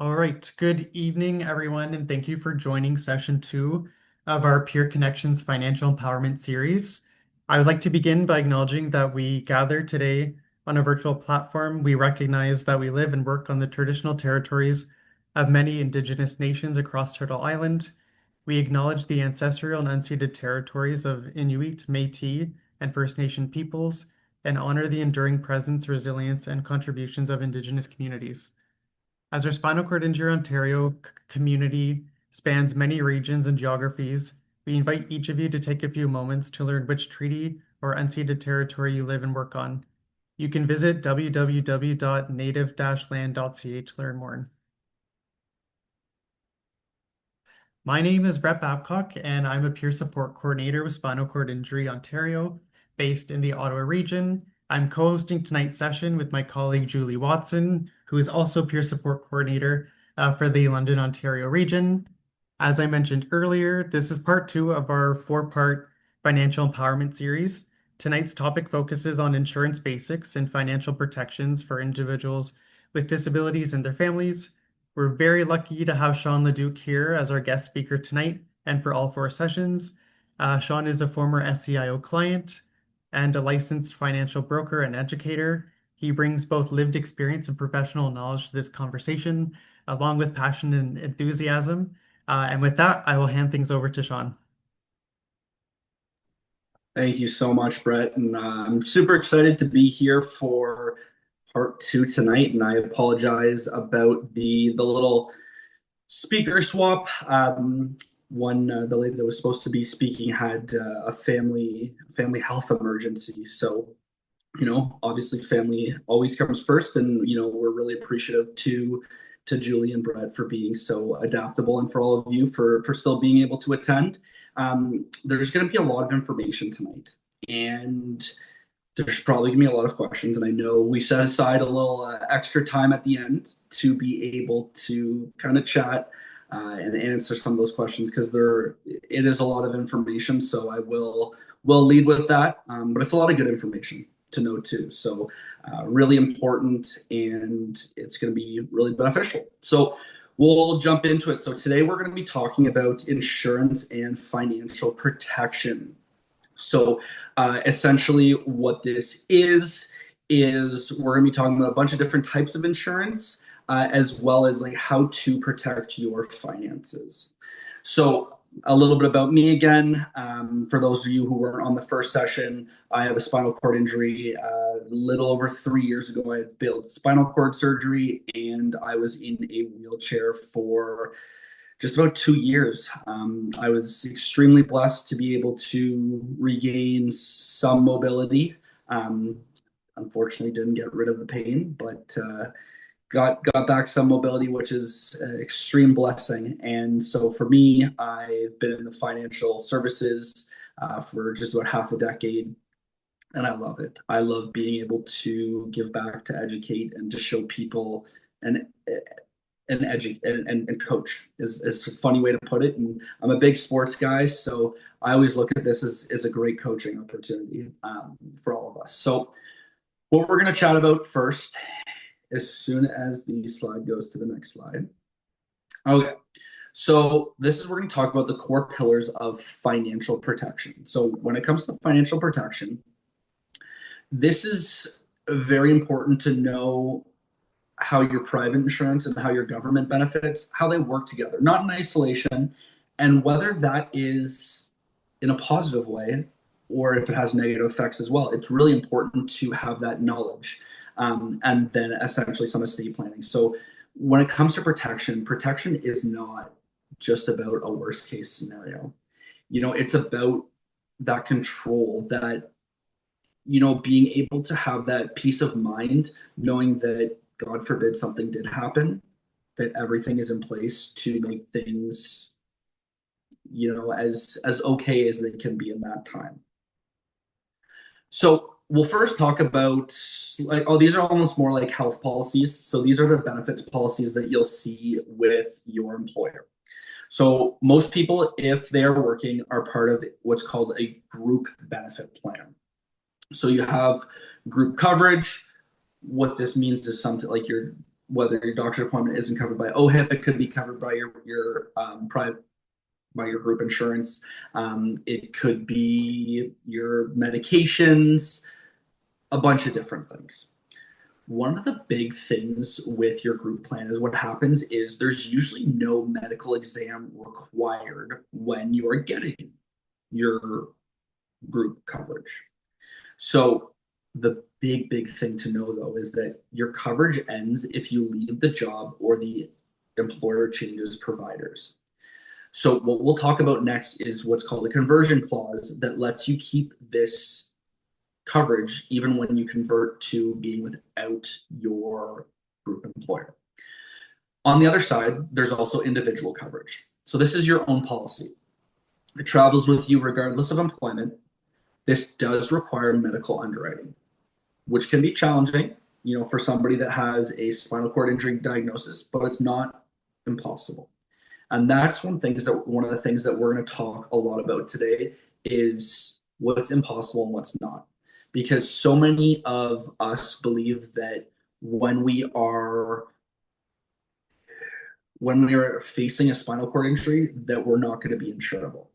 All right. Good evening, everyone, and thank you for joining session two of our Peer Connections Financial Empowerment series. I would like to begin by acknowledging that we gather today on a virtual platform. We recognize that we live and work on the traditional territories of many Indigenous nations across Turtle Island. We acknowledge the ancestral and unceded territories of Inuit, Métis, and First Nation peoples, and honor the enduring presence, resilience, and contributions of Indigenous communities. As our Spinal Cord Injury Ontario community spans many regions and geographies, we invite each of you to take a few moments to learn which treaty or unceded territory you live and work on. You can visit www.native-land.ca to learn more. My name is Brett Babcock, and I'm a peer support coordinator with Spinal Cord Injury Ontario, based in the Ottawa region. I'm co-hosting tonight's session with my colleague Julie Watson, who is also peer support coordinator for the London, Ontario region. As I mentioned earlier, this is part two of our four-part financial empowerment series. Tonight's topic focuses on insurance basics and financial protections for individuals with disabilities and their families. We're very lucky to have Sean Leduc here as our guest speaker tonight and for all four sessions. Sean is a former SCIO client and a licensed financial broker and educator. He brings both lived experience and professional knowledge to this conversation, along with passion and enthusiasm. And with that, I will hand things over to Sean. Thank you so much, Brett. And I'm super excited to be here for part two tonight. And I apologize about the little speaker swap. The lady that was supposed to be speaking had a family health emergency. So, obviously family always comes first. And, we're really appreciative to Julie and Brett for being so adaptable and for all of you for still being able to attend. There's going to be a lot of information tonight, and there's probably going to be a lot of questions. And I know we set aside a little extra time at the end to be able to kind of chat and answer some of those questions because it is a lot of information. So I will lead with that, but it's a lot of good information to know too. So really important, and it's going to be really beneficial. So we'll jump into it. So today we're going to be talking about insurance and financial protection. So essentially what this is we're going to be talking about a bunch of different types of insurance as well as like how to protect your finances. So a little bit about me again. For those of you who weren't on the first session, I have a spinal cord injury. A little over 3 years ago, I had failed spinal cord surgery, and I was in a wheelchair for just about 2 years. I was extremely blessed to be able to regain some mobility. Unfortunately, didn't get rid of the pain, but got back some mobility, which is an extreme blessing. And so for me, I've been in the financial services for just about half a decade, and I love it. I love being able to give back, to educate, and to show people and and coach is a funny way to put it. And I'm a big sports guy, so I always look at this as a great coaching opportunity for all of us. So what we're going to chat about first, as soon as the slide goes to the next slide. Okay. So this is we're going to talk about the core pillars of financial protection. So when it comes to financial protection, this is very important to know how your private insurance and how your government benefits, how they work together, not in isolation, and whether that is in a positive way or if it has negative effects as well. It's really important to have that knowledge, and then essentially some estate planning. So when it comes to protection is not just about a worst case scenario. It's about that control, that being able to have that peace of mind, knowing that God forbid something did happen, that everything is in place to make things, as okay as they can be in that time. So we'll first talk about these are almost more like health policies. So these are the benefits policies that you'll see with your employer. So most people, if they are working, are part of what's called a group benefit plan. So you have group coverage. What this means is something like whether your doctor's appointment isn't covered by OHIP, it could be covered by your private by your group insurance. It could be your medications, a bunch of different things. One of the big things with your group plan is what happens is there's usually no medical exam required when you are getting your group coverage. So the big thing to know though is that your coverage ends if you leave the job or the employer changes providers. So what we'll talk about next is what's called a conversion clause that lets you keep this coverage even when you convert to being without your group employer. On the other side, there's also individual coverage. So this is your own policy. It travels with you regardless of employment. This does require medical underwriting, which can be challenging, for somebody that has a spinal cord injury diagnosis, but it's not impossible. And that's one of the things that we're going to talk a lot about today is what's impossible and what's not. Because so many of us believe that when we are facing a spinal cord injury, that we're not going to be insurable.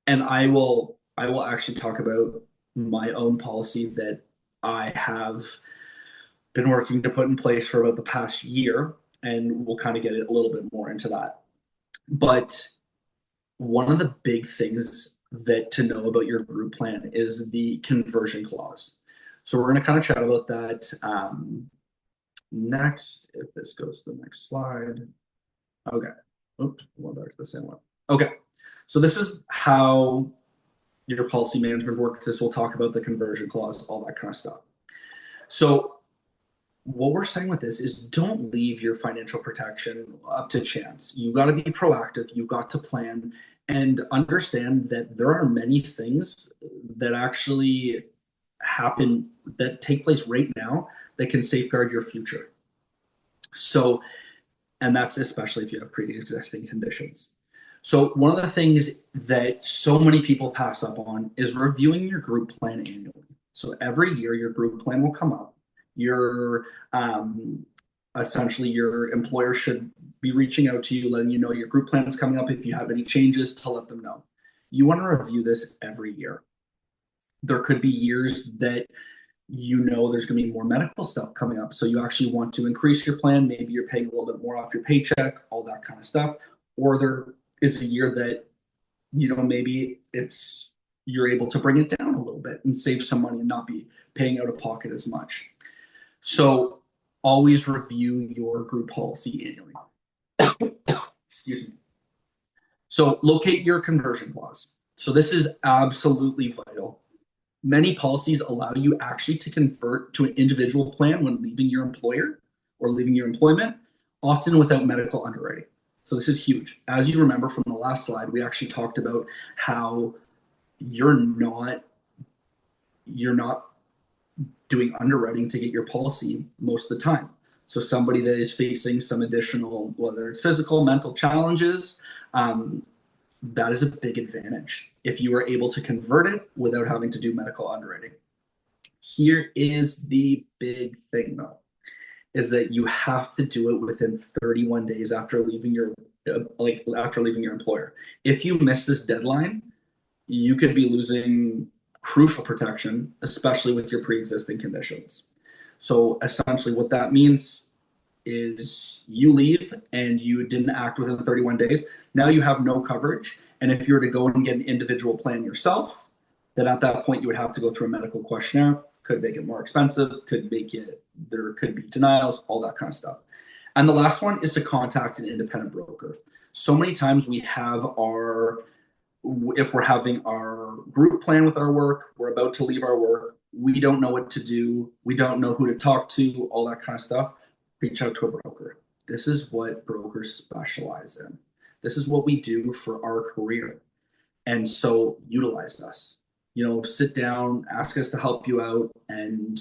And I will actually talk about my own policy that I have been working to put in place for about the past year, and we'll kind of get a little bit more into that. But one of the big things that to know about your group plan is the conversion clause. So we're going to kind of chat about that next, if this goes to the next slide. Okay. Oops, going back to the same one. Okay. So this is how your policy management works. This will talk about the conversion clause, all that kind of stuff. So what we're saying with this is don't leave your financial protection up to chance. You've got to be proactive. You've got to plan and understand that there are many things that actually happen that take place right now that can safeguard your future. So, and that's especially if you have pre-existing conditions. So one of the things that so many people pass up on is reviewing your group plan annually. So every year your group plan will come up. Essentially your employer should be reaching out to you, letting you know your group plan is coming up. If you have any changes, to let them know. You want to review this every year. There could be years that there's going to be more medical stuff coming up. So you actually want to increase your plan. Maybe you're paying a little bit more off your paycheck, all that kind of stuff. Or there is a year that, maybe you're able to bring it down a little bit and save some money and not be paying out of pocket as much. So always review your group policy annually. Excuse me. So locate your conversion clause. So this is absolutely vital. Many policies allow you actually to convert to an individual plan when leaving your employer or leaving your employment, often without medical underwriting. So this is huge. As you remember from the last slide, we actually talked about how you're not doing underwriting to get your policy most of the time. So somebody that is facing some additional, whether it's physical, mental challenges, that is a big advantage if you are able to convert it without having to do medical underwriting. Here is the big thing though, is that you have to do it within 31 days after leaving your employer. If you miss this deadline, you could be losing crucial protection, especially with your pre-existing conditions. So essentially what that means is you leave and you didn't act within 31 days. Now you have no coverage. And if you were to go and get an individual plan yourself, then at that point you would have to go through a medical questionnaire. Could make it more expensive, there could be denials, all that kind of stuff. And the last one is to contact an independent broker. So many times if we're having our group plan with our work, we're about to leave our work, we don't know what to do, we don't know who to talk to, all that kind of stuff, reach out to a broker. This is what brokers specialize in. This is what we do for our career. And so utilize us. Sit down, ask us to help you out, and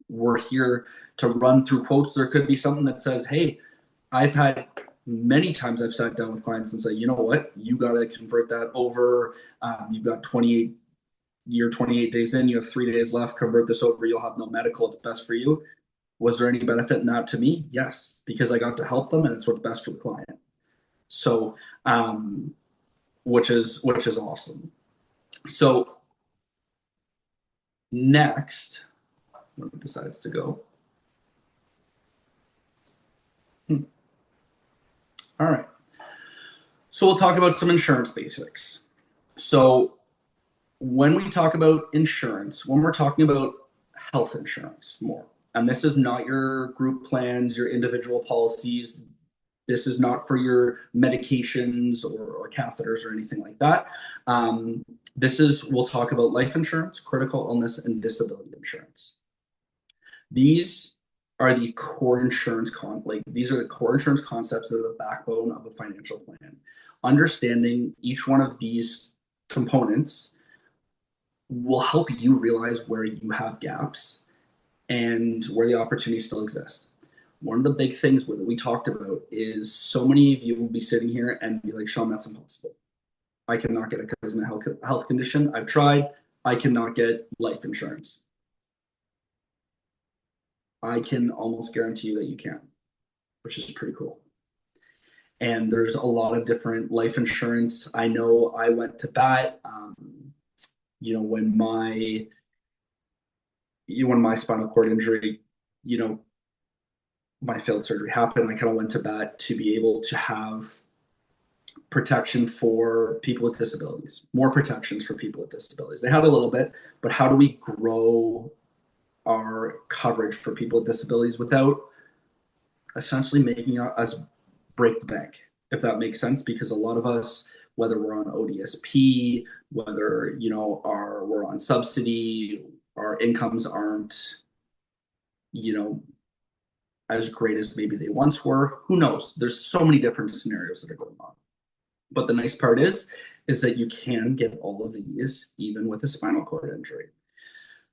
we're here to run through quotes. There could be something that says, hey, many times I've sat down with clients and say, you know what, you got to convert that over. You've got 28 days in, you have 3 days left, convert this over, you'll have no medical, it's best for you. Was there any benefit in that to me? Yes, because I got to help them and it's what's best for the client. So, which is awesome. So next, when it decides to go. All right. So we'll talk about some insurance basics. So when we talk about insurance, when we're talking about health insurance more, and this is not your group plans, your individual policies. This is not for your medications or catheters or anything like that. We'll talk about life insurance, critical illness, and disability insurance. These are the core these are the core insurance concepts that are the backbone of a financial plan. Understanding each one of these components will help you realize where you have gaps and where the opportunities still exist. One of the big things that we talked about is so many of you will be sitting here and be like, Sean, that's impossible. I cannot get it because of my health condition. I've tried. I cannot get life insurance. I can almost guarantee you that you can, which is pretty cool. And there's a lot of different life insurance. I know I went to bat, when my spinal cord injury, my failed surgery happened, I kind of went to bat to be able to have protection for people with disabilities, more protections for people with disabilities. They had a little bit, but how do we grow our coverage for people with disabilities without essentially making us break the bank, if that makes sense? Because a lot of us, whether we're on ODSP, whether we're on subsidy, our incomes aren't as great as maybe they once were. Who knows? There's so many different scenarios that are going on. But the nice part is that you can get all of these even with a spinal cord injury.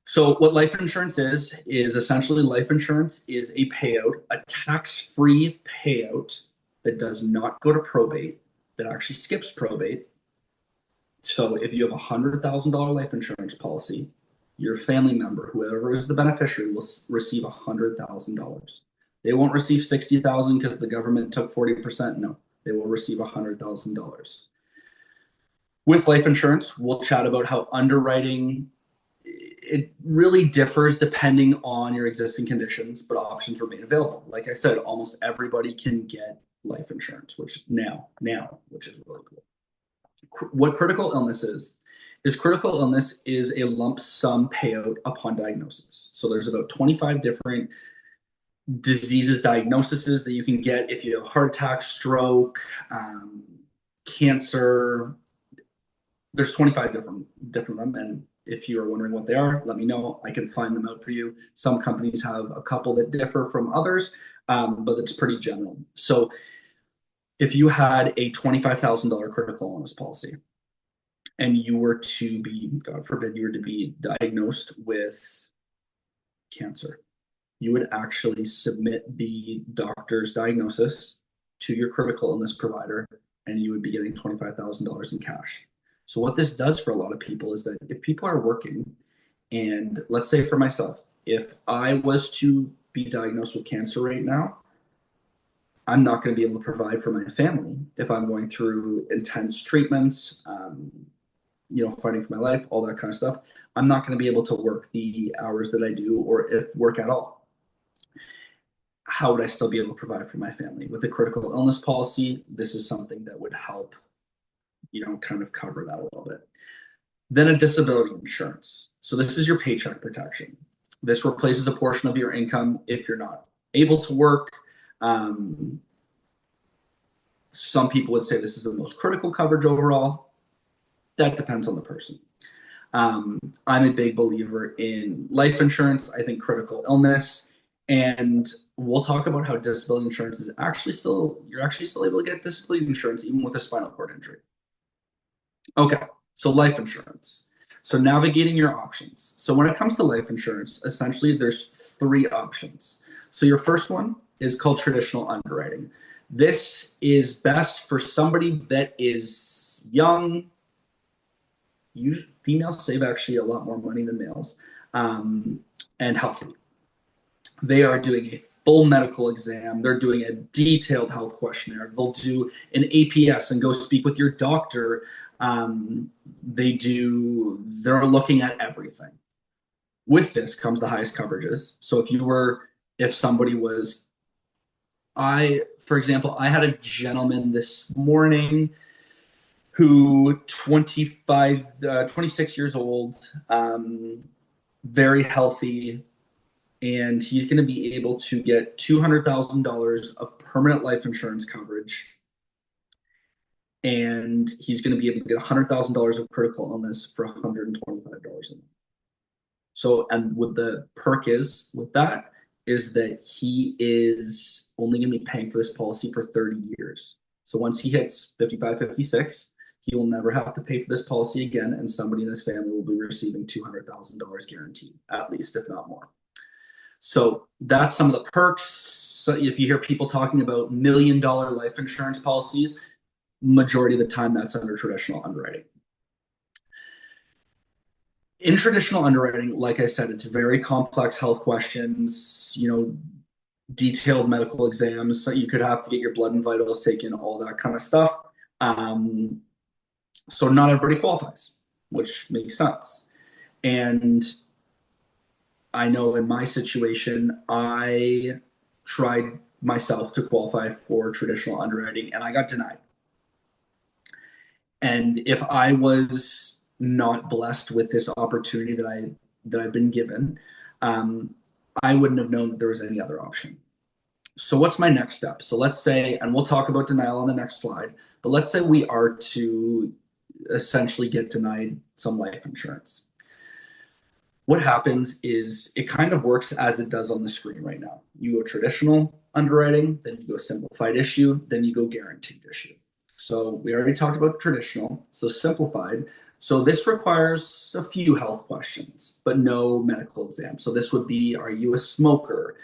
So what life insurance is essentially life insurance is a payout, a tax-free payout that does not go to probate, that actually skips probate. So if you have a $100,000 life insurance policy, your family member, whoever is the beneficiary, will receive $100,000. They won't receive $60,000 because the government took 40%. No, they will receive $100,000. With life insurance, we'll chat about how underwriting, it really differs depending on your existing conditions, but options remain available. Like I said, almost everybody can get life insurance, which is really cool. What critical illness is critical illness is a lump sum payout upon diagnosis. So there's about 25 different diseases, diagnoses that you can get if you have a heart attack, stroke, cancer. There's 25 different of them, and if you are wondering what they are, let me know. I can find them out for you. Some companies have a couple that differ from others, but it's pretty general. So if you had a $25,000 critical illness policy and you were to be, God forbid, you were to be diagnosed with cancer, you would actually submit the doctor's diagnosis to your critical illness provider, and you would be getting $25,000 in cash. So what this does for a lot of people is that if people are working, and let's say for myself, if I was to be diagnosed with cancer right now, I'm not going to be able to provide for my family if I'm going through intense treatments, fighting for my life, all that kind of stuff. I'm not going to be able to work the hours that I do, or if work at all. How would I still be able to provide for my family? With a critical illness policy, this is something that would help, kind of cover that a little bit. Then a disability insurance. So this is your paycheck protection. This replaces a portion of your income if you're not able to work. Some people would say this is the most critical coverage overall. That depends on the person. I'm a big believer in life insurance. I think critical illness, and we'll talk about how disability insurance is you're actually still able to get disability insurance even with a spinal cord injury. Okay, so life insurance. So navigating your options. So when it comes to life insurance, essentially there's three options. So your first one is called traditional underwriting. This is best for somebody that is young. Females save actually a lot more money than males, and healthy. They are doing a full medical exam. They're doing a detailed health questionnaire. They'll do an APS and go speak with your doctor. They're looking at everything. With this comes the highest coverages. So if somebody was, for example, I had a gentleman this morning who 26 years old, very healthy, and he's going to be able to get $200,000 of permanent life insurance coverage. And he's going to be able to get $100,000 of critical illness for $125 a month. So, and with the perk is with that is that he is only going to be paying for this policy for 30 years. So once he hits 55, 56, he will never have to pay for this policy again, and somebody in his family will be receiving $200,000 guaranteed, at least, if not more. So that's some of the perks. So if you hear people talking about $1 million life insurance policies, majority of the time that's under traditional underwriting. In traditional underwriting, like I said, it's very complex health questions, detailed medical exams. So you could have to get your blood and vitals taken, all that kind of stuff. So not everybody qualifies, which makes sense. And I know in my situation, I tried myself to qualify for traditional underwriting and I got denied. And if I was not blessed with this opportunity that I've been given, I wouldn't have known that there was any other option. So what's my next step? So let's say, and we'll talk about denial on the next slide, but let's say we are to essentially get denied some life insurance. What happens is it kind of works as it does on the screen right now. You go traditional underwriting, then you go simplified issue, then you go guaranteed issue. So we already talked about traditional, so simplified. So this requires a few health questions, but no medical exam. So this would be, are you a smoker?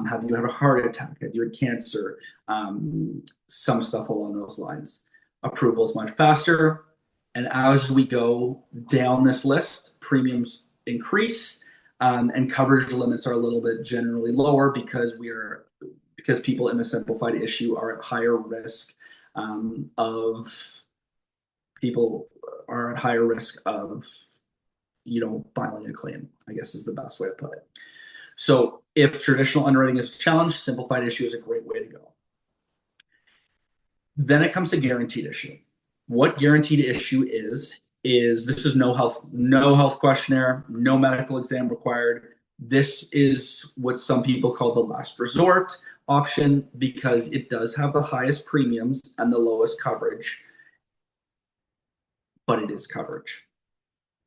Have you had a heart attack? Have you had cancer? Some stuff along those lines. Approval is much faster. And as we go down this list, premiums increase, and coverage limits are a little bit generally lower because people in a simplified issue are at higher risk filing a claim, I guess is the best way to put it. So if traditional underwriting is a challenge, simplified issue is a great way to go. Then it comes to guaranteed issue. What guaranteed issue is this is no health questionnaire, no medical exam required. This is what some people call the last resort option because it does have the highest premiums and the lowest coverage, but it is coverage.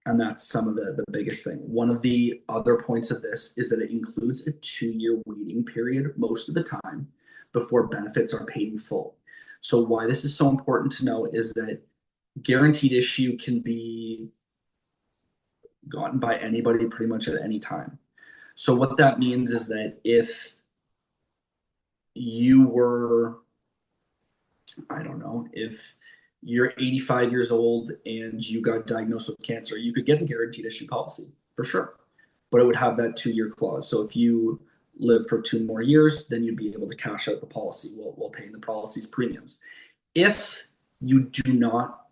And that's some of the biggest thing. One of the other points of this is that it includes a 2-year waiting period most of the time before benefits are paid in full. So why this is so important to know is that guaranteed issue can be gotten by anybody pretty much at any time. So what that means is that if you were, I don't know, if you're 85 years old and you got diagnosed with cancer, you could get a guaranteed issue policy for sure, but it would have that 2-year clause. So if you live for 2 more years, then you'd be able to cash out the policy while paying the policy's premiums. If you do not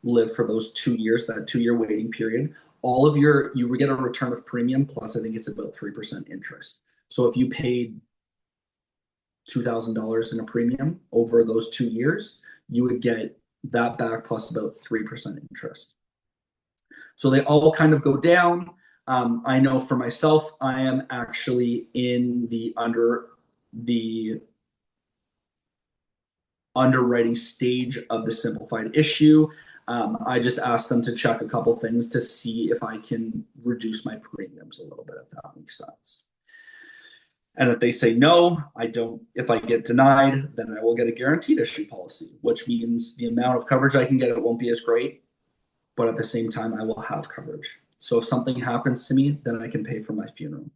live for those 2 years, that 2-year waiting period, you would get a return of premium plus I think it's about 3% interest. So if you paid $2,000 in a premium over those 2 years, you would get that back plus about 3% interest. So they all kind of go down. I know for myself, I am actually in the underwriting stage of the simplified issue. I just asked them to check a couple things to see if I can reduce my premiums a little bit, if that makes sense. And if they say no, I don't, if I get denied, then I will get a guaranteed issue policy, which means the amount of coverage I can get, it won't be as great, but at the same time, I will have coverage. So if something happens to me, then I can pay for my funeral.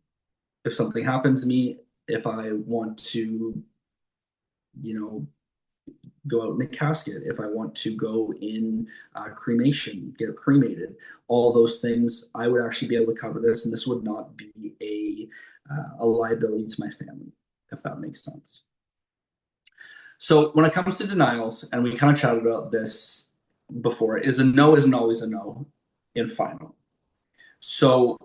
If something happens to me, if I want to, go out in a casket, if I want to go in cremation, get cremated, all those things, I would actually be able to cover this, and this would not be a liability to my family, if that makes sense. So when it comes to denials, and we kind of chatted about this before, is a no isn't always a no in final. So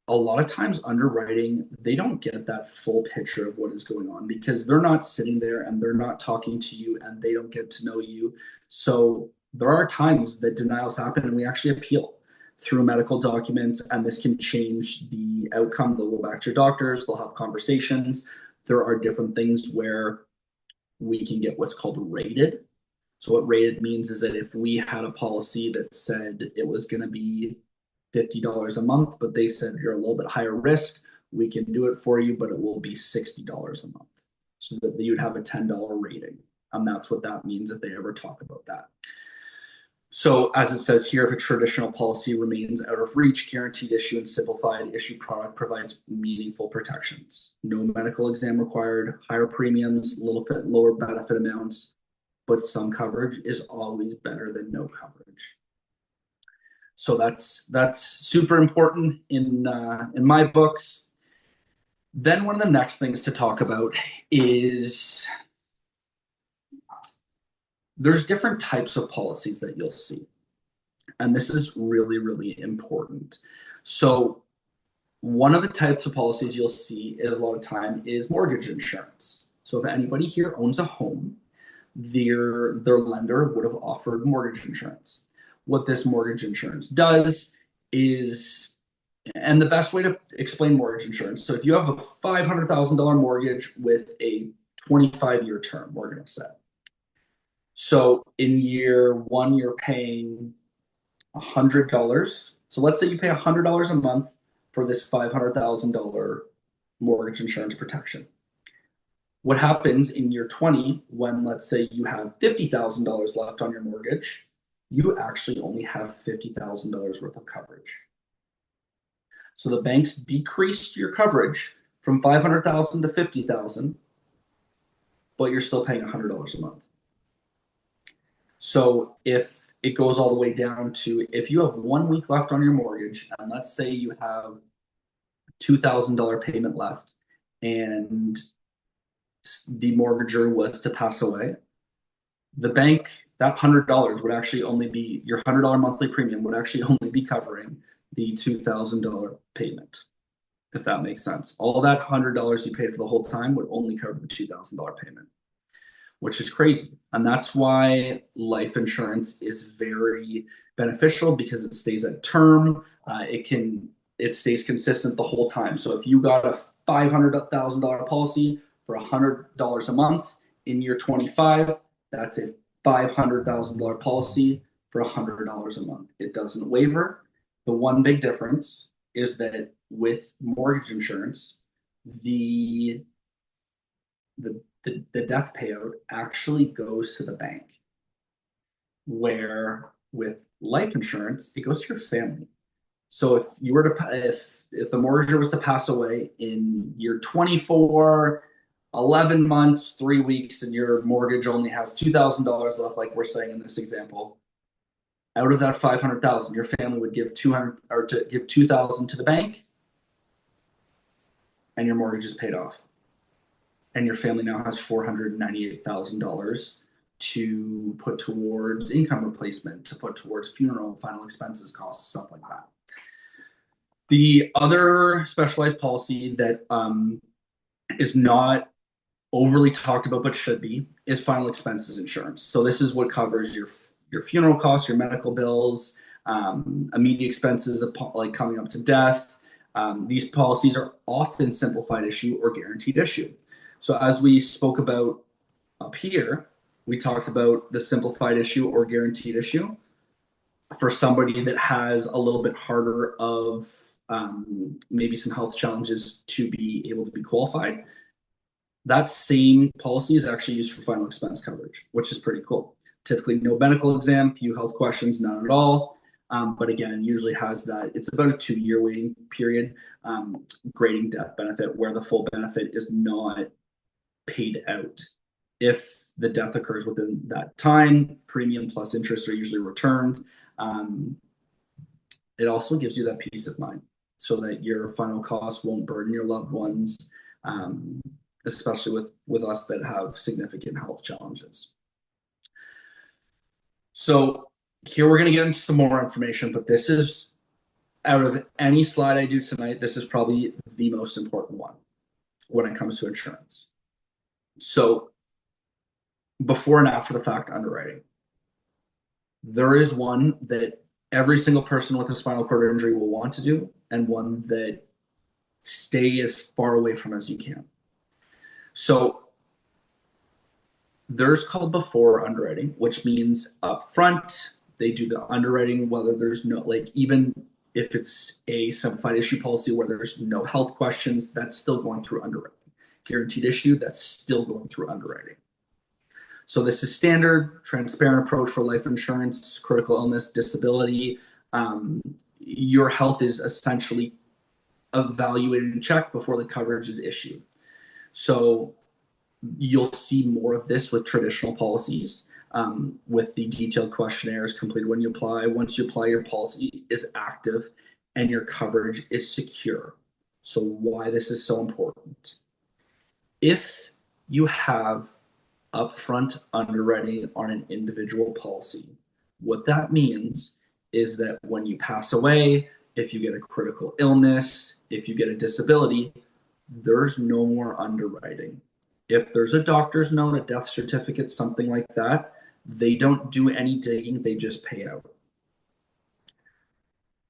a lot of times underwriting, they don't get that full picture of what is going on because they're not sitting there and they're not talking to you and they don't get to know you. So there are times that denials happen and we actually appeal through medical documents, and this can change the outcome. They'll go back to your doctors, they'll have conversations. There are different things where we can get what's called rated. So what rated means is that if we had a policy that said it was going to be $50 a month, but they said you're a little bit higher risk, we can do it for you, but it will be $60 a month. So that you'd have a $10 rating. And that's what that means if they ever talk about that. So as it says here, if a traditional policy remains out of reach, guaranteed issue and simplified issue product provides meaningful protections. No medical exam required, higher premiums, little bit lower benefit amounts, but some coverage is always better than no coverage. So that's super important in my books. Then one of the next things to talk about is there's different types of policies that you'll see. And this is really, really important. So one of the types of policies you'll see a lot of time is mortgage insurance. So if anybody here owns a home, their lender would have offered mortgage insurance. What this mortgage insurance does is, and the best way to explain mortgage insurance, so if you have a $500,000 mortgage with a 25-year term, we're going to say. So in year one, you're paying $100. So let's say you pay $100 a month for this $500,000 mortgage insurance protection. What happens in year 20 when, let's say, you have $50,000 left on your mortgage, you actually only have $50,000 worth of coverage. So the banks decreased your coverage from $500,000 to $50,000, but you're still paying $100 a month. So if it goes all the way down to, if you have 1 week left on your mortgage, and let's say you have $2,000 payment left, and the mortgager was to pass away, the bank, that $100 would actually only be, your $100 monthly premium would actually only be covering the $2,000 payment, if that makes sense. All that $100 you paid for the whole time would only cover the $2,000 payment, which is crazy. And that's why life insurance is very beneficial, because it stays at term. It stays consistent the whole time. So if you got a $500,000 policy for $100 a month in year 25, that's a $500,000 policy for $100 a month. It doesn't waver. The one big difference is that with mortgage insurance, the death payout actually goes to the bank, where with life insurance, it goes to your family. So if you were to, if the mortgagor was to pass away in year 24, 11 months, 3 weeks, and your mortgage only has $2,000 left, like we're saying in this example, out of that 500,000, your family would give 200 or to give 2,000 to the bank, and your mortgage is paid off. And your family now has $498,000 to put towards income replacement, to put towards funeral, final expenses, costs, stuff like that. The other specialized policy that is not overly talked about but should be is final expenses insurance. So this is what covers your funeral costs, your medical bills, immediate expenses like coming up to death. These policies are often simplified issue or guaranteed issue. So as we spoke about up here, we talked about the simplified issue or guaranteed issue for somebody that has a little bit harder of maybe some health challenges to be able to be qualified. That same policy is actually used for final expense coverage, which is pretty cool. Typically no medical exam, few health questions, none at all. But again, usually has that, it's about a 2-year waiting period, grading death benefit, where the full benefit is not paid out. If the death occurs within that time, premium plus interest are usually returned. It also gives you that peace of mind. so that your final costs won't burden your loved ones, um, especially with us that have significant health challenges. So here we're going to get into some more information, but this is, out of any slide I do tonight, this is probably the most important one when it comes to insurance. So before and after the fact underwriting, there is one that every single person with a spinal cord injury will want to do, and one that stay as far away from as you can. So there's called before underwriting, which means up front they do the underwriting, whether there's no, like, even if it's a simplified issue policy where there's no health questions, that's still going through underwriting. Guaranteed issue, that's still going through underwriting. So this is standard, transparent approach for life insurance, critical illness, disability. Your health is essentially evaluated and checked before the coverage is issued. So you'll see more of this with traditional policies, with the detailed questionnaires completed when you apply. Once you apply, your policy is active and your coverage is secure. So why this is so important. If you have upfront underwriting on an individual policy, what that means is that when you pass away, if you get a critical illness, if you get a disability, there's no more underwriting. If there's a doctor's note, a death certificate, something like that, they don't do any digging, they just pay out.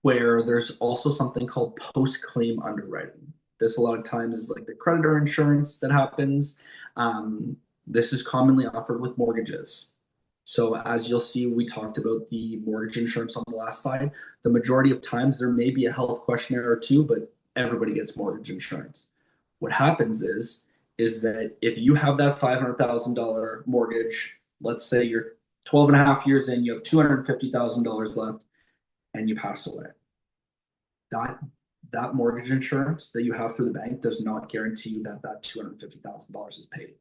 Where there's also something called post-claim underwriting. This a lot of times is like the creditor insurance that happens. This is commonly offered with mortgages. So as you'll see, we talked about the mortgage insurance on the last slide. The majority of times there may be a health questionnaire or two, but everybody gets mortgage insurance. What happens is that if you have that $500,000 mortgage, let's say you're 12 and a half years in, you have $250,000 left, and you pass away. That mortgage insurance that you have through the bank does not guarantee you that that $250,000 is paid.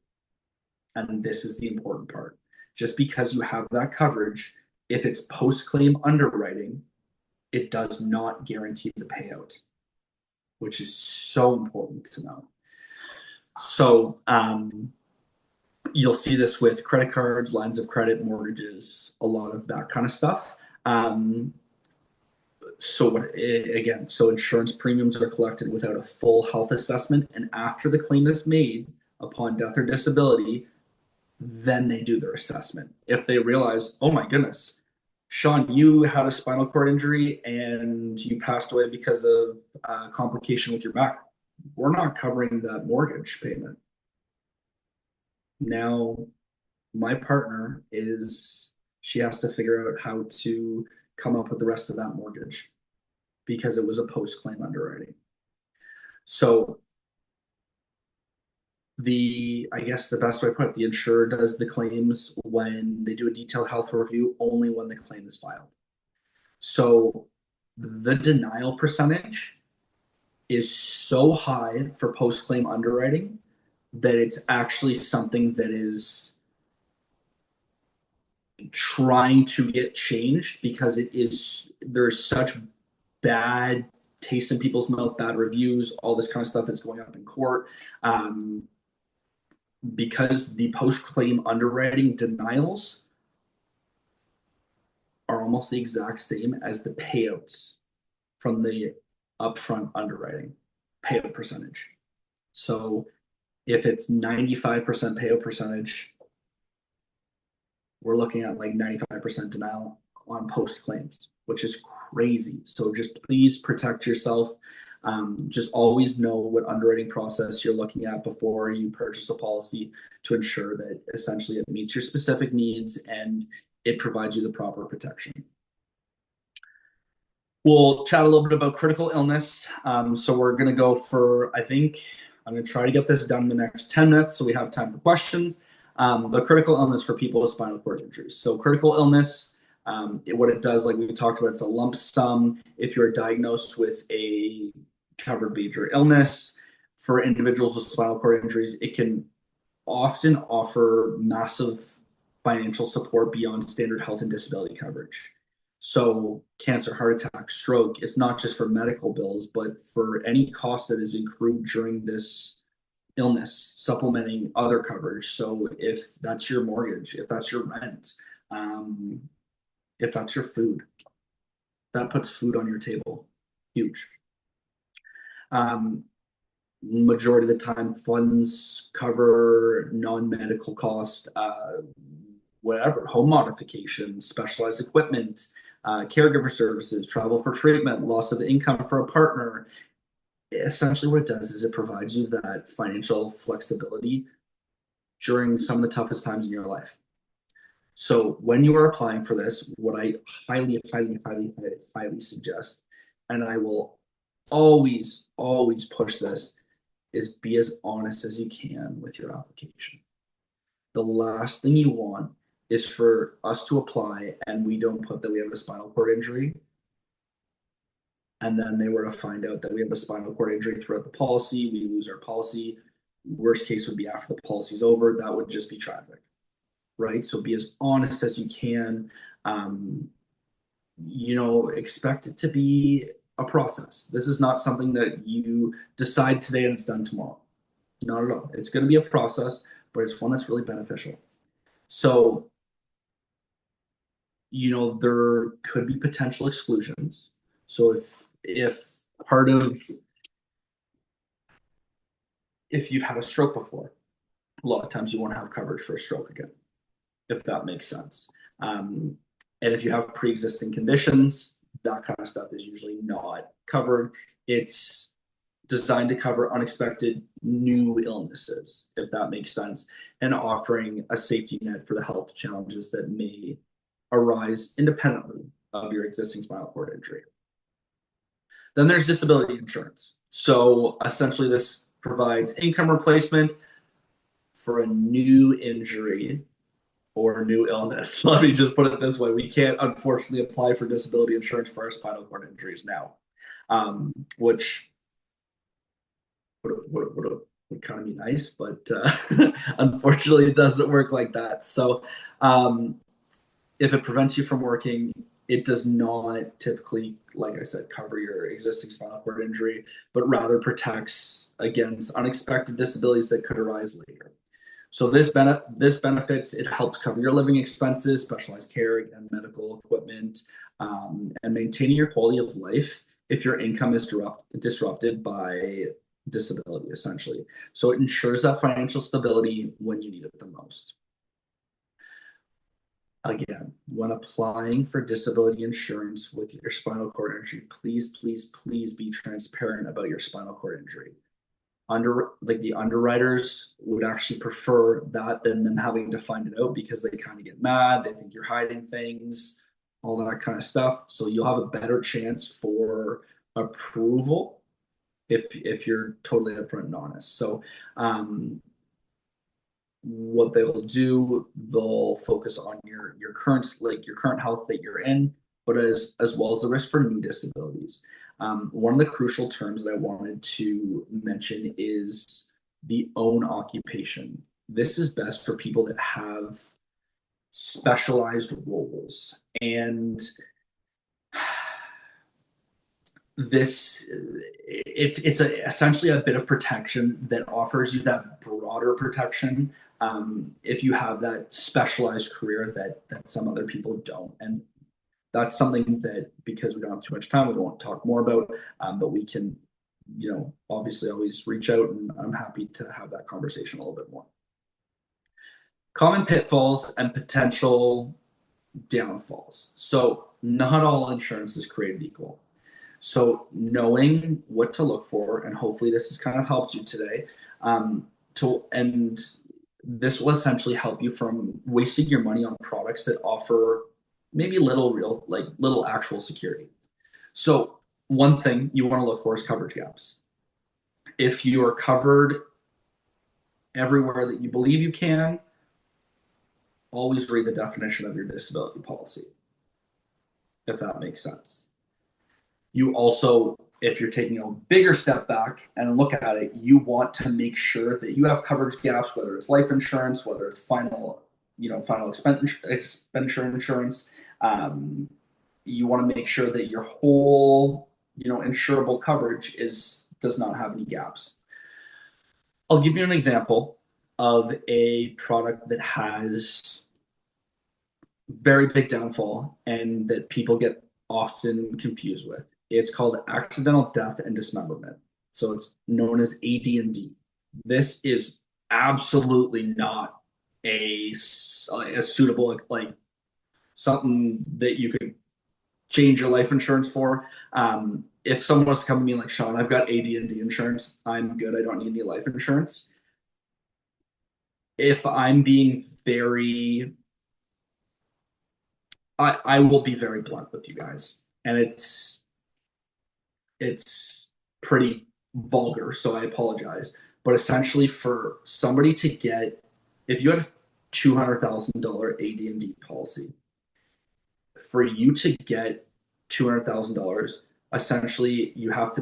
And this is the important part. Just because you have that coverage, if it's post-claim underwriting, it does not guarantee the payout, which is so important to know. So you'll see this with credit cards, lines of credit, mortgages, a lot of that kind of stuff. So insurance premiums are collected without a full health assessment, and after the claim is made upon death or disability, then they do their assessment. If they realize, oh my goodness, Sean, you had a spinal cord injury and you passed away because of a complication with your back, we're not covering that mortgage payment. Now, my partner she has to figure out how to come up with the rest of that mortgage because it was a post-claim underwriting. So I guess the best way to put it, the insurer does the claims when they do a detailed health review, only when the claim is filed. So the denial percentage is so high for post-claim underwriting that it's actually something that is trying to get changed because there's such bad taste in people's mouth, bad reviews, all this kind of stuff that's going up in court. Because the post-claim underwriting denials are almost the exact same as the payouts from the upfront underwriting payout percentage. So if it's 95% payout percentage, we're looking at like 95% denial on post claims, which is crazy. So just please protect yourself. Just always know what underwriting process you're looking at before you purchase a policy to ensure that essentially it meets your specific needs and it provides you the proper protection. We'll chat a little bit about critical illness. So we're going to go for, I think, I'm going to try to get this done in the next 10 minutes so we have time for questions. But critical illness for people with spinal cord injuries. So critical illness, what it does, like we talked about, it's a lump sum. If you're diagnosed with a covered major illness, for individuals with spinal cord injuries, it can often offer massive financial support beyond standard health and disability coverage. So cancer, heart attack, stroke, it's not just for medical bills, but for any cost that is accrued during this illness, supplementing other coverage. So if that's your mortgage, if that's your rent, um, if that's your food, that puts food on your table. Huge. Um, Majority of the time, funds cover non-medical cost, whatever, home modification, specialized equipment, caregiver services, travel for treatment, loss of income for a partner. Essentially, what it does is it provides you that financial flexibility during some of the toughest times in your life. So when you are applying for this, what I highly suggest, and I will always push this, is be as honest as you can with your application. The last thing you want is for us to apply and we don't put that we have a spinal cord injury, and then they were to find out that we have a spinal cord injury throughout the policy, we lose our policy. Worst case would be after the policy's over. That would just be tragic, right? So be as honest as you can. Um, expect it to be a process. This is not something that you decide today and it's done tomorrow. Not at all. It's going to be a process, but it's one that's really beneficial. So, there could be potential exclusions. So if part of if you've had a stroke before, a lot of times you won't have coverage for a stroke again, if that makes sense. And if you have pre-existing conditions, that kind of stuff is usually not covered. It's designed to cover unexpected new illnesses, if that makes sense, and offering a safety net for the health challenges that may arise independently of your existing spinal cord injury. Then there's disability insurance. So essentially, this provides income replacement for a new injury or new illness. Let me just put it this way. We can't, unfortunately, apply for disability insurance for our spinal cord injuries now, which would kind of be nice, but unfortunately, it doesn't work like that. So if it prevents you from working, it does not typically, like I said, cover your existing spinal cord injury, but rather protects against unexpected disabilities that could arise later. So this benefits, it helps cover your living expenses, specialized care and medical equipment, and maintaining your quality of life if your income is disrupted by disability, essentially. So it ensures that financial stability when you need it the most. Again, when applying for disability insurance with your spinal cord injury, please be transparent about your spinal cord injury. The underwriters would actually prefer that than them having to find it out, because they kind of get mad, they think you're hiding things, all that kind of stuff. So you'll have a better chance for approval if you're totally upfront and honest. So what they'll do, they'll focus on your current health that you're in, but as well as the risk for new disabilities. One of the crucial terms that I wanted to mention is the own occupation. This is best for people that have specialized roles, and it's essentially a bit of protection that offers you that broader protection, if you have that specialized career that some other people don't. And that's something that, because we don't have too much time, we don't want to talk more about, but we can, obviously always reach out, and I'm happy to have that conversation a little bit more. Common pitfalls and potential downfalls. So not all insurance is created equal. So knowing what to look for, and hopefully this has kind of helped you today, and this will essentially help you from wasting your money on products that offer maybe little actual security. So one thing you want to look for is coverage gaps. If you are covered everywhere that you believe you can, always read the definition of your disability policy, if that makes sense. You also, if you're taking a bigger step back and look at it, you want to make sure that you have coverage gaps, whether it's life insurance, whether it's final expenditure insurance, you want to make sure that your whole, insurable coverage does not have any gaps. I'll give you an example of a product that has very big downfall and that people get often confused with. It's called accidental death and dismemberment. So it's known as AD&D. This is absolutely not a suitable, like something that you could change your life insurance for. If someone was coming to me like, Sean, I've got AD&D insurance, I'm good, I don't need any life insurance. If I'm being very I will be very blunt with you guys, and it's pretty vulgar, so I apologize. But essentially, for somebody to get, if you had a $200,000 AD&D policy, for you to get $200,000, essentially you have to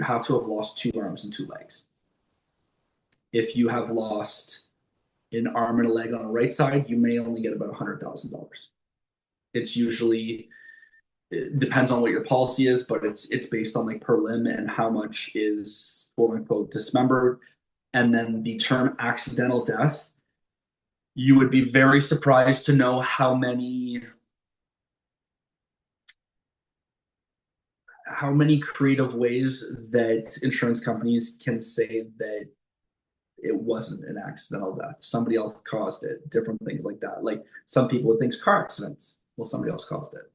have lost two arms and two legs. If you have lost an arm and a leg on the right side, you may only get about $100,000. It's usually, it depends on what your policy is, but it's based on like per limb and how much is quote unquote dismembered. And then the term accidental death, you would be very surprised to know how many creative ways that insurance companies can say that it wasn't an accidental death. Somebody else caused it, different things like that. Like some people would think car accidents. Well, somebody else caused it.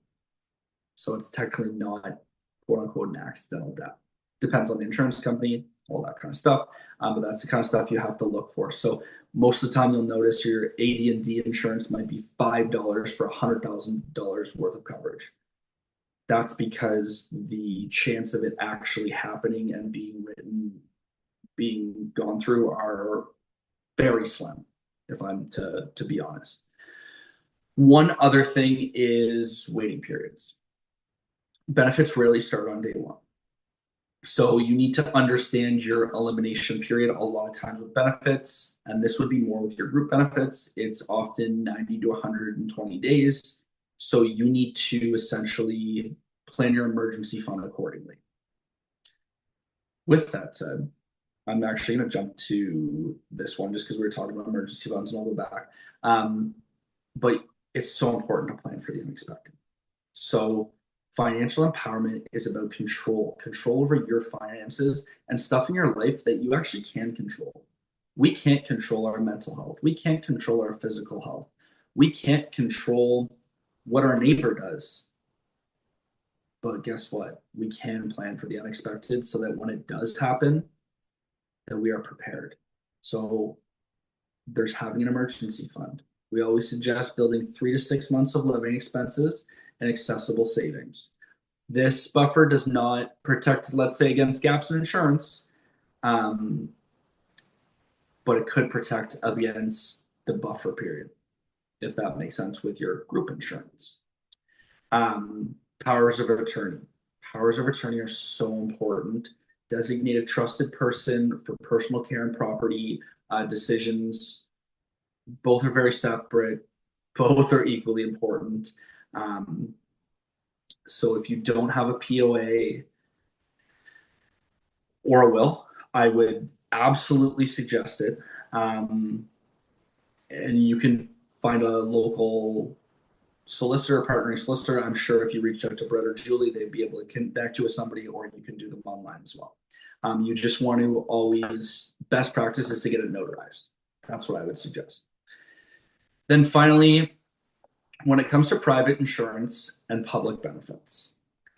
So it's technically not quote unquote an accidental death. Depends on the insurance company, all that kind of stuff. But that's the kind of stuff you have to look for. So most of the time you'll notice your AD&D insurance might be $5 for $100,000 worth of coverage. That's because the chance of it actually happening and being gone through are very slim, if I'm to be honest. One other thing is waiting periods. Benefits rarely start on day one. So you need to understand your elimination period a lot of times with benefits, and this would be more with your group benefits. It's often 90 to 120 days. So you need to essentially plan your emergency fund accordingly. With that said, I'm actually going to jump to this one just because we were talking about emergency funds and I'll go back. But it's so important to plan for the unexpected. So financial empowerment is about control over your finances and stuff in your life that you actually can control. We can't control our mental health. We can't control our physical health. We can't control what our neighbor does. But guess what? We can plan for the unexpected so that when it does happen, that we are prepared. So there's having an emergency fund. We always suggest building 3 to 6 months of living expenses and accessible savings. This buffer does not protect, let's say, against gaps in insurance, but it could protect against the buffer period, if that makes sense with your group insurance. Powers of attorney. Powers of attorney are so important. Designate a trusted person for personal care and property decisions. Both are very separate. Both are equally important. So if you don't have a POA or a will, I would absolutely suggest it. And you can find a local solicitor, partnering solicitor. I'm sure if you reach out to Brett or Julie, they'd be able to connect you with somebody, or you can do them online as well. You just want to always, best practice is to get it notarized. That's what I would suggest. Then finally, when it comes to private insurance and public benefits,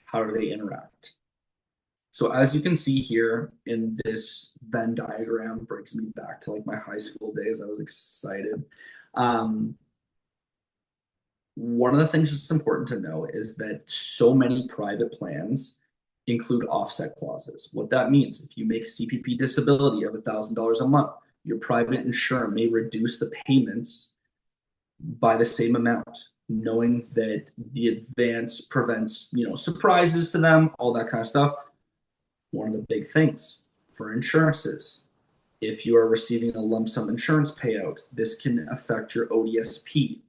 how do they interact? So as you can see here in this Venn diagram, brings me back to like my high school days. I was excited. One of the things that's important to know is that so many private plans include offset clauses. What that means, if you make CPP disability of $1,000 a month, your private insurer may reduce the payments by the same amount, knowing that the advance prevents, surprises to them, all that kind of stuff. One of the big things for insurances, if you are receiving a lump sum insurance payout, this can affect your ODSP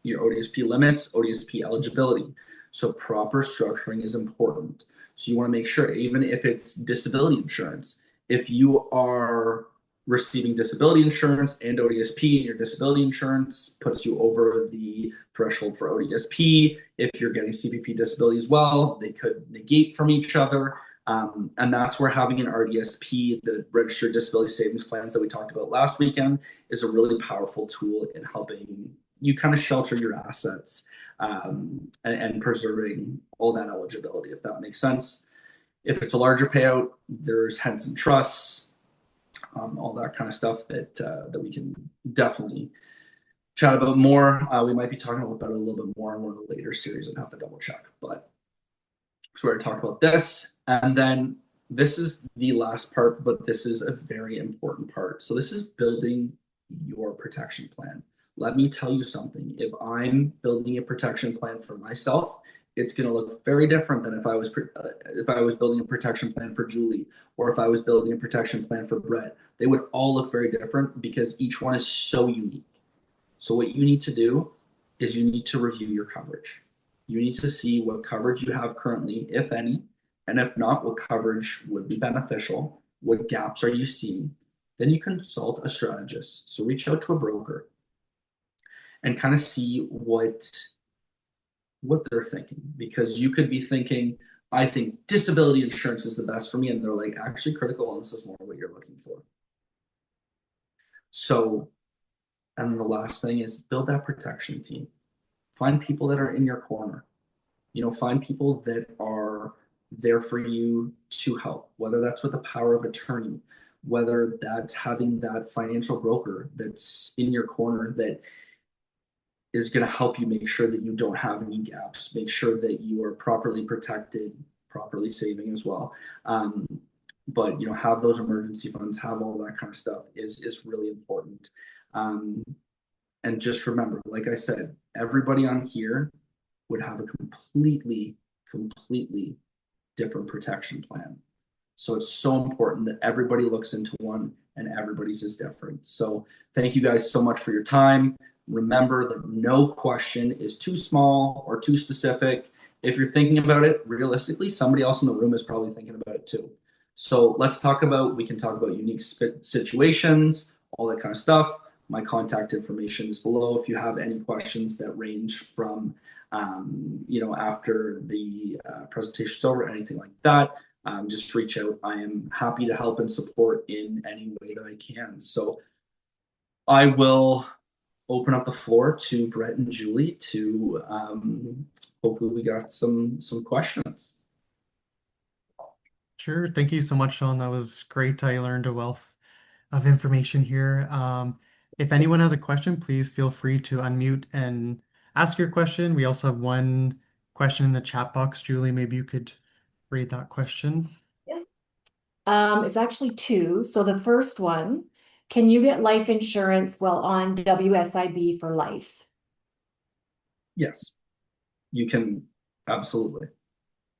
limits, ODSP eligibility. So proper structuring is important. So you want to make sure, even if it's disability insurance, if you are receiving disability insurance and ODSP, and your disability insurance puts you over the threshold for ODSP. If you're getting CPP disability as well, they could negate from each other. And that's where having an RDSP, the registered disability savings plans that we talked about last weekend, is a really powerful tool in helping you kind of shelter your assets, and preserving all that eligibility, if that makes sense. If it's a larger payout, there's Henson trusts, all that kind of stuff that we can definitely chat about more. We might be talking about it a little bit more in one of the later series. I'd have to double check, but so we're going to talk about this. And then this is the last part, but this is a very important part. So this is building your protection plan. Let me tell you something. If I'm building a protection plan for myself, it's going to look very different than if I was building a protection plan for Julie, or if I was building a protection plan for Brett. They would all look very different because each one is so unique. So what you need to do is you need to review your coverage. You need to see what coverage you have currently, if any, and if not, what coverage would be beneficial. What gaps are you seeing? Then you consult a strategist. So reach out to a broker and kind of see what they're thinking, because you could be thinking, I think disability insurance is the best for me, and they're like, actually critical illness is more what you're looking for. So, and then the last thing is build that protection team. Find people that are in your corner. Find people that are there for you to help, whether that's with a power of attorney, whether that's having that financial broker that's in your corner that is going to help you make sure that you don't have any gaps, make sure that you are properly protected, properly saving as well. But have those emergency funds, have all that kind of stuff is really important. And just remember, like I said, everybody on here would have a completely different protection plan. So it's so important that everybody looks into one and everybody's is different. So thank you guys so much for your time. Remember that no question is too small or too specific. If you're thinking about it, realistically, somebody else in the room is probably thinking about it too. So we can talk about unique situations, all that kind of stuff. My contact information is below if you have any questions that range from, after the presentation's over, anything like that. Just reach out. I am happy to help and support in any way that I can. So I will open up the floor to Brett and Julie to hopefully we got some questions. Sure. Thank you so much, Sean. That was great. I learned a wealth of information here. If anyone has a question, please feel free to unmute and ask your question. We also have one question in the chat box. Julie, maybe you could read that question. It's actually two. So the first one, can you get life insurance while on WSIB for life? Yes, you can, absolutely,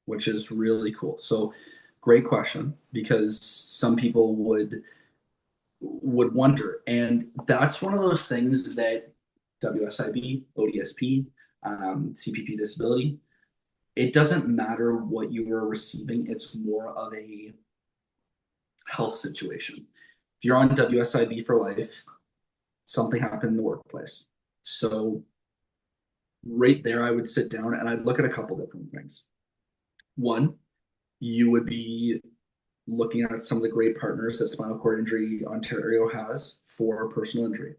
which is really cool. So great question, because some people would wonder, and that's one of those things that WSIB, ODSP, CPP disability, it doesn't matter what you are receiving. It's more of a health situation. If you're on WSIB for life, something happened in the workplace. So right there, I would sit down and I'd look at a couple different things. One, you would be looking at some of the great partners that Spinal Cord Injury Ontario has for personal injury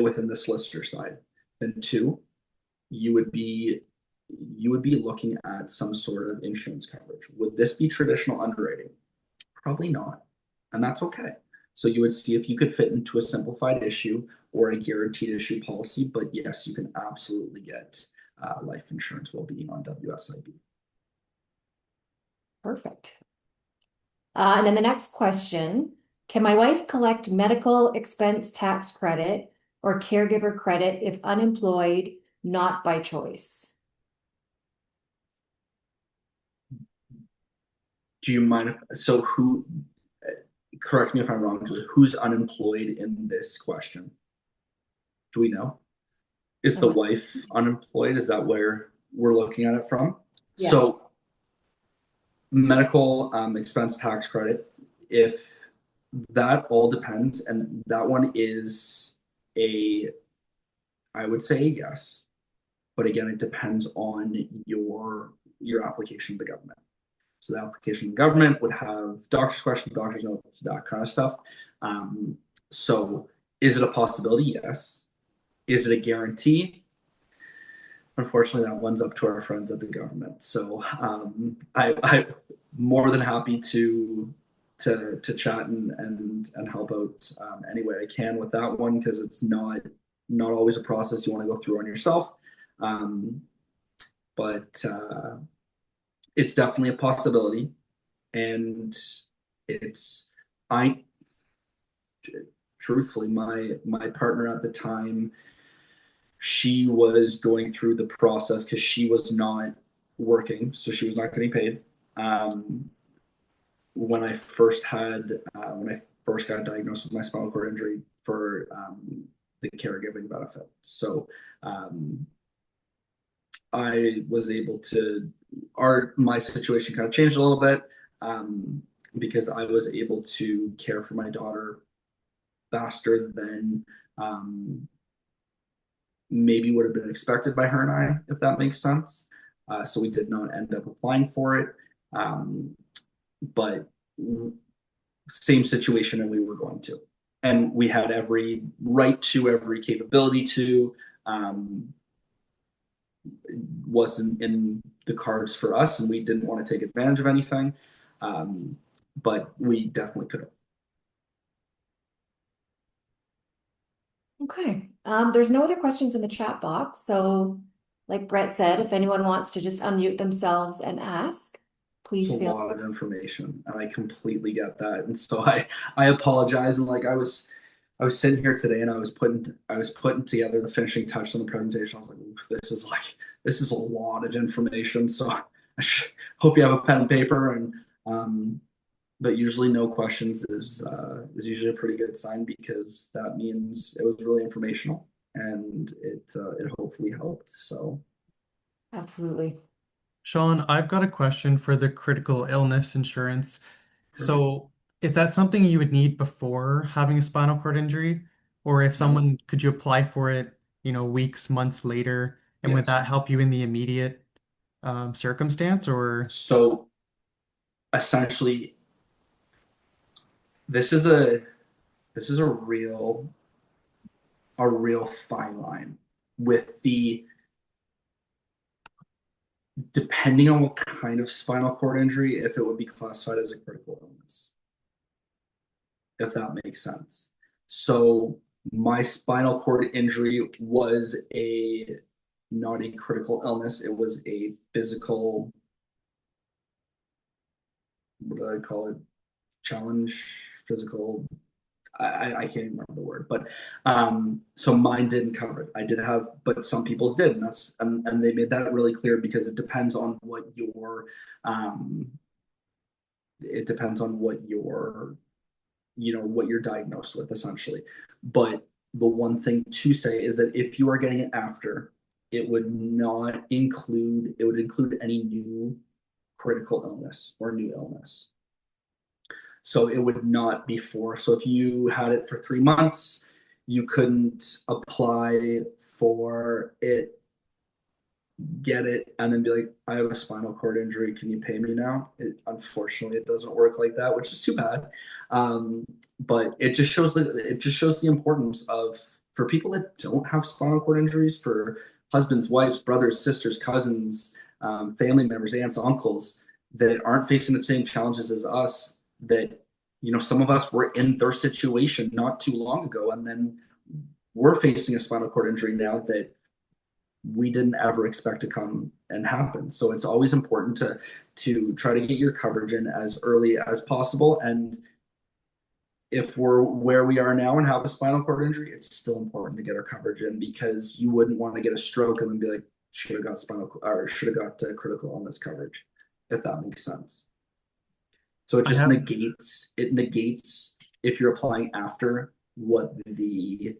within the solicitor side. Then two, you would be looking at some sort of insurance coverage. Would this be traditional underwriting? Probably not, and that's okay. So you would see if you could fit into a simplified issue or a guaranteed issue policy. But yes, you can absolutely get life insurance while being on WSIB. Perfect. And then the next question, can my wife collect medical expense tax credit or caregiver credit if unemployed, not by choice? Do you mind correct me if I'm wrong, who's unemployed in this question? Do we know? Is the wife unemployed? Is that where we're looking at it from. Yeah. So medical expense tax credit, if that all depends, and that one is a, I would say yes, but again, it depends on your application to the government. So the application to the government would have doctor's questions, doctor's notes, that kind of stuff. So is it a possibility? Yes. Is it a guarantee? Unfortunately, that one's up to our friends at the government. So I'm more than happy to chat and help out any way I can with that one, because it's not always a process you want to go through on yourself. But it's definitely a possibility, and it's I truthfully, my partner at the time, she was going through the process because she was not working, so she was not getting paid. Um, when I first got diagnosed with my spinal cord injury for the caregiving benefit, so um, I was able to my situation kind of changed a little bit, because I was able to care for my daughter faster than maybe would have been expected by her and I, if that makes sense. So we did not end up applying for it. But same situation, and we were going to. And we had every right to, every capability to. Wasn't in the cards for us, and we didn't want to take advantage of anything. But we definitely could have. Okay. There's no other questions in the chat box. So like Brett said, if anyone wants to just unmute themselves and ask, It's please a feel. lot of information, and I completely get that. And so I apologize. And like I was sitting here today, and I was putting together the finishing touch on the presentation. I was like, this is a lot of information. So I hope you have a pen and paper. And but usually no questions is usually a pretty good sign, because that means it was really informational, and it hopefully helped. So Absolutely. Sean, I've got a question for the critical illness insurance. perfect. So, is that something you would need before having a spinal cord injury? Or if No. someone, could you apply for it, weeks, months later? And would Yes. that help you in the immediate circumstance? Or, So essentially, this is a real fine line with the, depending on what kind of spinal cord injury, if it would be classified as a critical illness, if that makes sense. So my spinal cord injury was not a critical illness. It was a physical, what do I call it? Challenge, physical. I can't even remember the word, but so mine didn't cover it. I did have, but some people's did, and they made that really clear, because it depends on what um, what you're diagnosed with, essentially. But the one thing to say is that if you are getting it after, it would include any new critical illness or new illness. So it would not be for. So if you had it for 3 months, you couldn't apply for it, get it, and then be like, I have a spinal cord injury. Can you pay me now? Unfortunately, it doesn't work like that, which is too bad. But it just shows the importance of, for people that don't have spinal cord injuries, for husbands, wives, brothers, sisters, cousins, family members, aunts, uncles, that aren't facing the same challenges as us, that some of us were in their situation not too long ago, and then we're facing a spinal cord injury now that we didn't ever expect to come and happen. So it's always important to try to get your coverage in as early as possible. And if we're where we are now and have a spinal cord injury, it's still important to get our coverage in, because you wouldn't want to get a stroke and then be like, should have got critical illness coverage, if that makes sense. So it I just have, negates if you're applying after, what the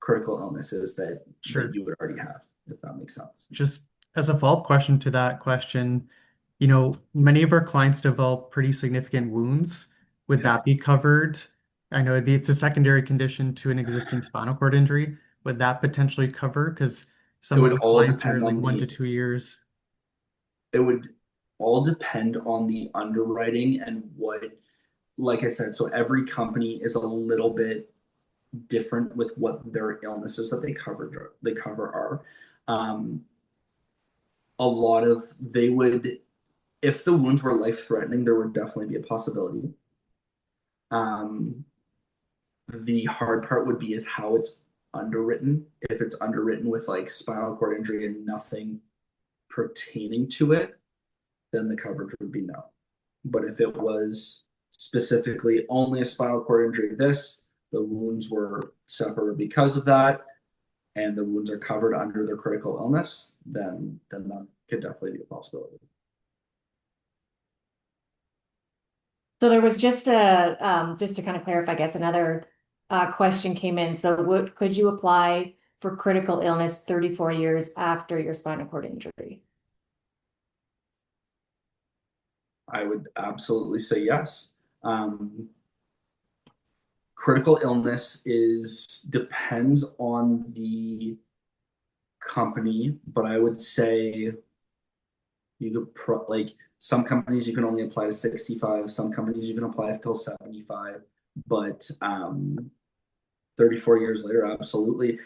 critical illness is that sure, you would already have, if that makes sense. just As a follow-up question to that question, many of our clients develop pretty significant wounds. Would Yeah. that be covered? I know it's a secondary condition to an existing spinal cord injury. Would that potentially cover? Because It some of would my all clients are depend like on one to the 2 years. it would all depend on the underwriting and what, like I said, so every company is a little bit different with what their illnesses that they cover are. Um, a lot of they would, if the wounds were life threatening, there would definitely be a possibility. Um, the hard part would be is how it's underwritten. If it's underwritten with like spinal cord injury and nothing pertaining to it, then the coverage would be no. But if it was specifically only a spinal cord injury, the wounds were separate because of that, and the wounds are covered under their critical illness, then that could definitely be a possibility. So there was just to kind of clarify, I guess another question came in. So could you apply for critical illness 34 years after your spinal cord injury? I would absolutely say yes. Um, Critical illness is depends on the company, but I would say you could like some companies you can only apply to 65, some companies you can apply until 75, but 34 years later, absolutely.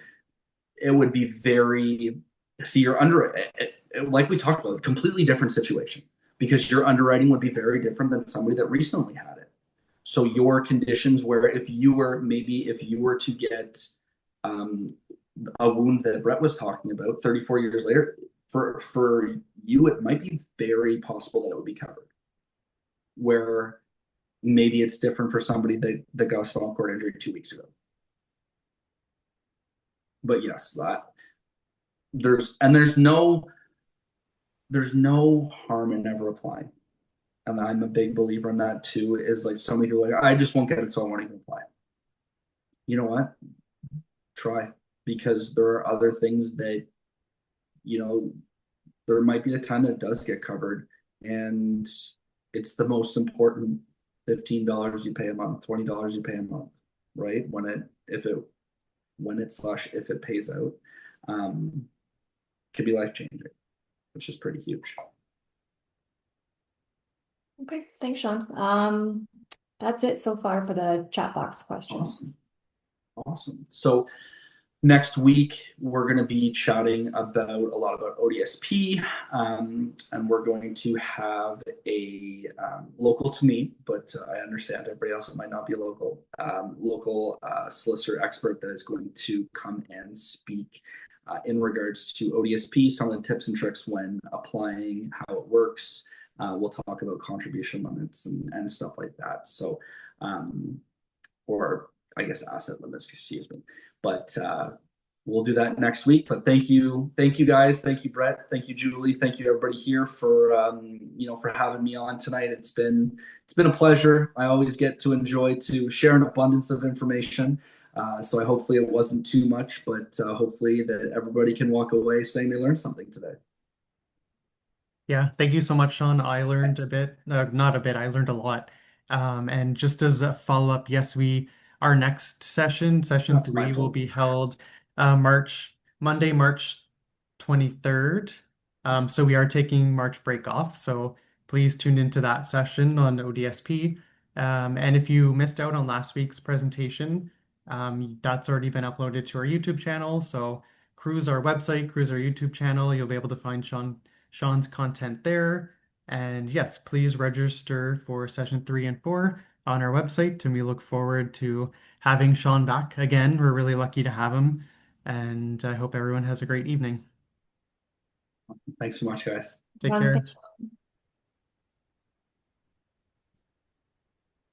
It would be very, see, you're under like we talked about, completely different situation because your underwriting would be very different than somebody that recently had it. So your conditions where if you were to get um, a wound that Brett was talking about 34 years later, for you, it might be very possible that it would be covered. Where maybe it's different for somebody that got a spinal cord injury 2 weeks ago. But yes, that there's no harm in never applying. And I'm a big believer in that too, is like somebody who like, I just won't get it, so I won't even apply. You know what? Try. Because there are other things that, you know, there might be a time that it does get covered. And it's the most important $15 you pay a month, $20 you pay a month, right? If it pays out, um, could be life changing, which is pretty huge. Okay, thanks, Sean. That's it so far for the chat box questions. Awesome. Awesome. So next week, we're going to be chatting about a lot about ODSP, and we're going to have a local to me, but I understand everybody else it might not be local solicitor expert that is going to come and speak in regards to ODSP, some of the tips and tricks when applying, how it works. We'll talk about contribution limits and stuff like that. So, or I guess asset limits, excuse me. But we'll do that next week. But thank you guys, thank you Brett, thank you Julie, thank you everybody here for for having me on tonight. It's been a pleasure. I always get to enjoy to share an abundance of information. So hopefully it wasn't too much, but hopefully that everybody can walk away saying they learned something today. Yeah, thank you so much, Sean. I learned a bit, not a bit, I learned a lot. And just as a follow-up, yes, our next session That's my three, will fault. be held Monday, March 23rd. So we are taking March break off. So please tune into that session on ODSP. And if you missed out on last week's presentation, that's already been uploaded to our YouTube channel. So cruise our website, cruise our YouTube channel. You'll be able to find Sean's content there. And yes, please register for session 3 and 4 on our website. And we look forward to having Sean back again. We're really lucky to have him. And I hope everyone has a great evening. Thanks so much, guys. Take care.